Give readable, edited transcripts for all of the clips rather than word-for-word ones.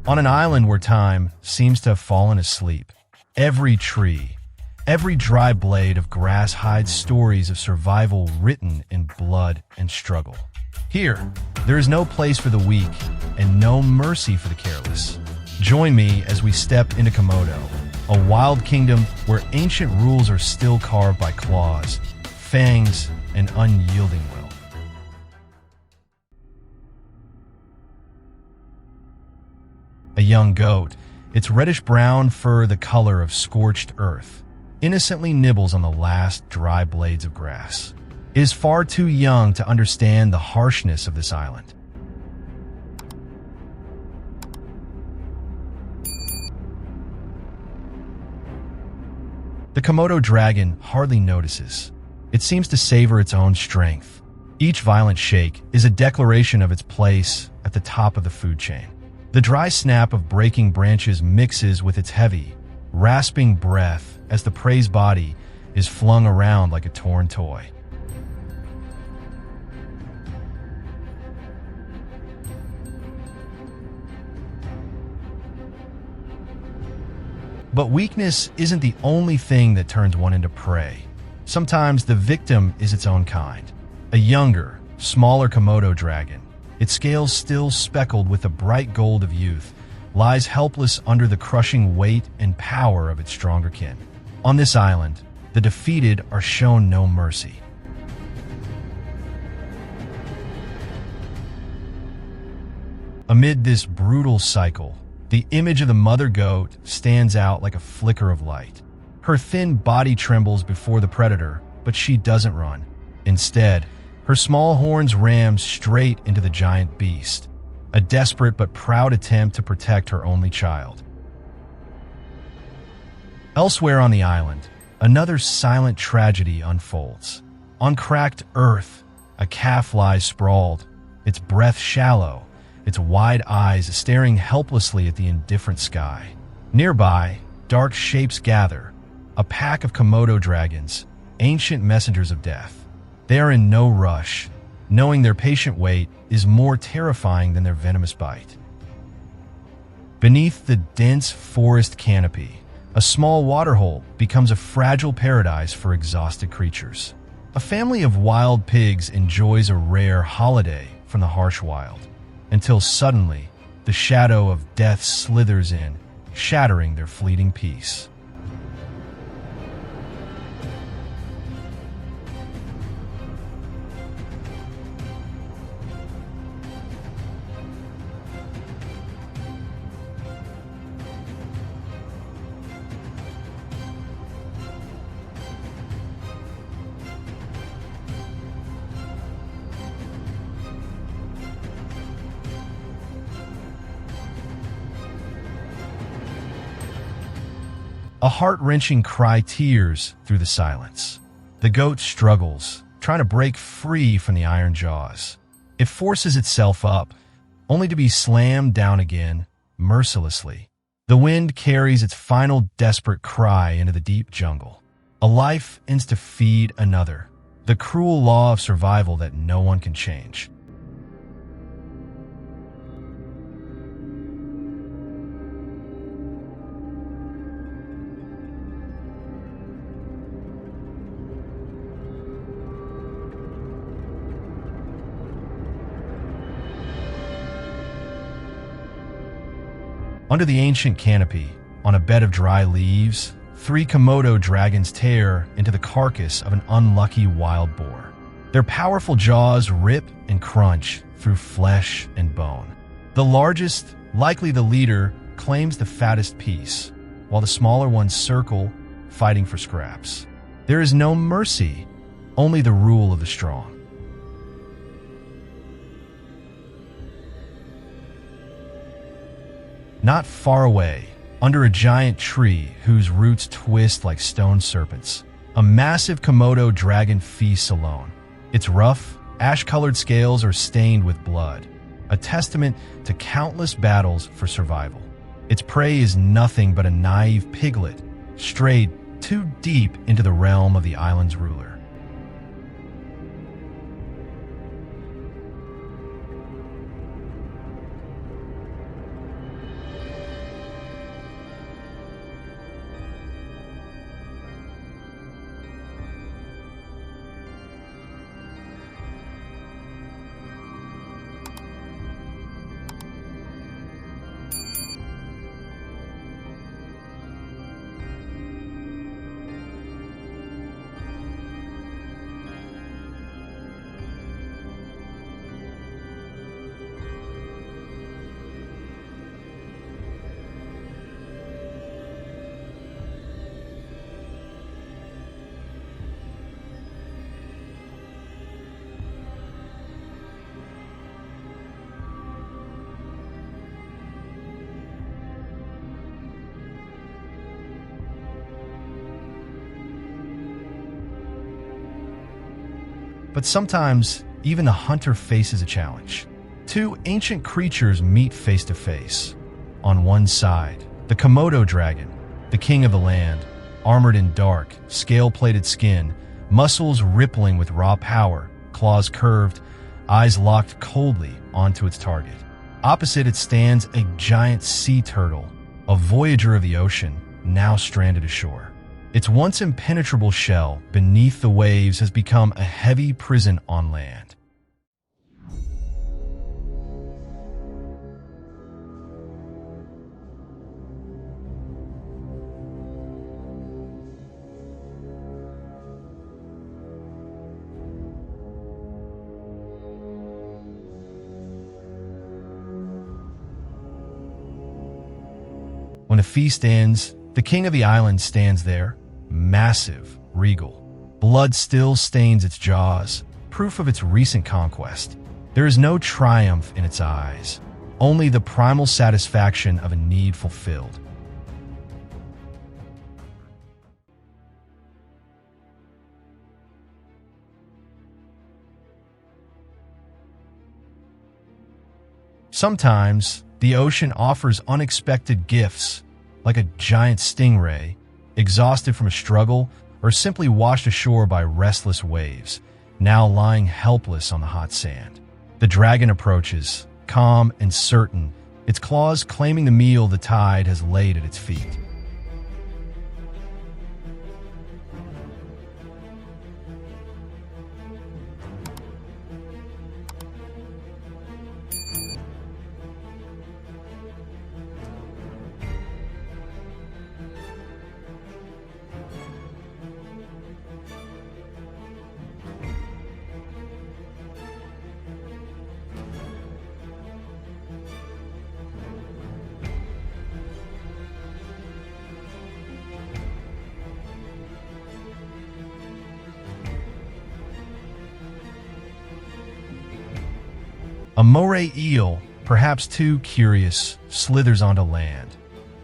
On an island where time seems to have fallen asleep, every tree, every dry blade of grass hides stories of survival written in blood and struggle. Here, there is no place for the weak and no mercy for the careless. Join me as we step into Komodo, a wild kingdom where ancient rules are still carved by claws, fangs, and unyielding will. A young goat, its reddish-brown fur the color of scorched earth, innocently nibbles on the last dry blades of grass. It is far too young to understand the harshness of this island. The Komodo dragon hardly notices. It seems to savor its own strength. Each violent shake is a declaration of its place at the top of the food chain. The dry snap of breaking branches mixes with its heavy, rasping breath as the prey's body is flung around like a torn toy. But weakness isn't the only thing that turns one into prey. Sometimes the victim is its own kind. A younger, smaller Komodo dragon, its scales still speckled with the bright gold of youth, lies helpless under the crushing weight and power of its stronger kin. On this island, the defeated are shown no mercy. Amid this brutal cycle, the image of the mother goat stands out like a flicker of light. Her thin body trembles before the predator, but she doesn't run. Instead, her small horns ram straight into the giant beast, a desperate but proud attempt to protect her only child. Elsewhere on the island, another silent tragedy unfolds. On cracked earth, a calf lies sprawled, its breath shallow, its wide eyes staring helplessly at the indifferent sky. Nearby, dark shapes gather, a pack of Komodo dragons, ancient messengers of death. They are in no rush, knowing their patient wait is more terrifying than their venomous bite. Beneath the dense forest canopy, a small waterhole becomes a fragile paradise for exhausted creatures. A family of wild pigs enjoys a rare holiday from the harsh wild, until suddenly the shadow of death slithers in, shattering their fleeting peace. A heart-wrenching cry tears through the silence. The goat struggles, trying to break free from the iron jaws. It forces itself up, only to be slammed down again, mercilessly. The wind carries its final desperate cry into the deep jungle. A life ends to feed another, the cruel law of survival that no one can change. Under the ancient canopy, on a bed of dry leaves, 3 Komodo dragons tear into the carcass of an unlucky wild boar. Their powerful jaws rip and crunch through flesh and bone. The largest, likely the leader, claims the fattest piece, while the smaller ones circle, fighting for scraps. There is no mercy, only the rule of the strong. Not far away, under a giant tree whose roots twist like stone serpents, a massive Komodo dragon feasts alone. Its rough, ash-colored scales are stained with blood, a testament to countless battles for survival. Its prey is nothing but a naive piglet, strayed too deep into the realm of the island's ruler. But sometimes, even the hunter faces a challenge. Two ancient creatures meet face to face. On one side, the Komodo dragon, the king of the land, armored in dark, scale-plated skin, muscles rippling with raw power, claws curved, eyes locked coldly onto its target. Opposite it stands a giant sea turtle, a voyager of the ocean, now stranded ashore. Its once impenetrable shell beneath the waves has become a heavy prison on land. When the feast ends, the king of the island stands there, massive, regal. Blood still stains its jaws, proof of its recent conquest. There is no triumph in its eyes, only the primal satisfaction of a need fulfilled. Sometimes, the ocean offers unexpected gifts, like a giant stingray, exhausted from a struggle, or simply washed ashore by restless waves, now lying helpless on the hot sand. The dragon approaches, calm and certain, its claws claiming the meal the tide has laid at its feet. A moray eel, perhaps too curious, slithers onto land.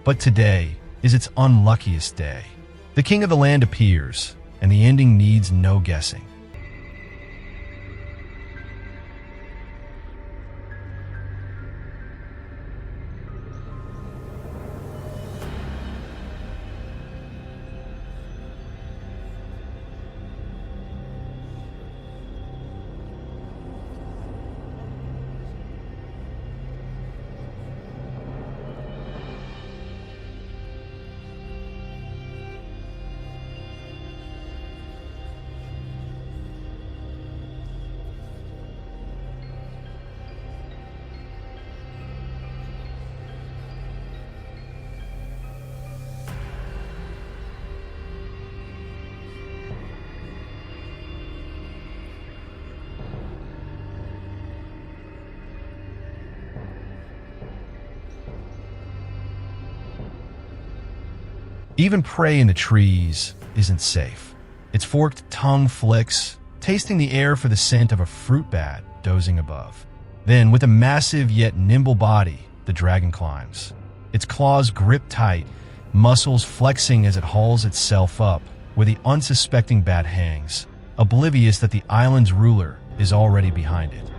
But today is its unluckiest day. The king of the land appears, and the ending needs no guessing. Even prey in the trees isn't safe. Its forked tongue flicks, tasting the air for the scent of a fruit bat dozing above. Then, with a massive yet nimble body, the dragon climbs. Its claws grip tight, muscles flexing as it hauls itself up, where the unsuspecting bat hangs, oblivious that the island's ruler is already behind it.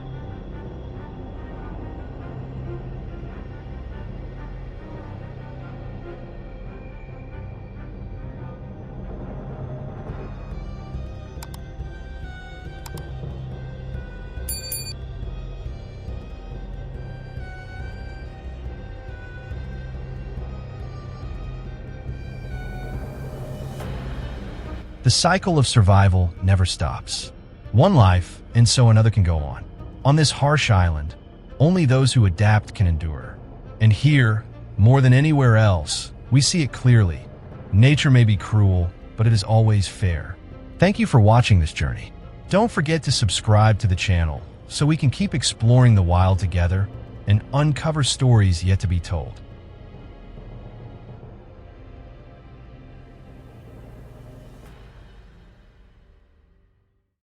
The cycle of survival never stops. One life, and so another can go on. On this harsh island, only those who adapt can endure. And here, more than anywhere else, we see it clearly. Nature may be cruel, but it is always fair. Thank you for watching this journey. Don't forget to subscribe to the channel so we can keep exploring the wild together and uncover stories yet to be told.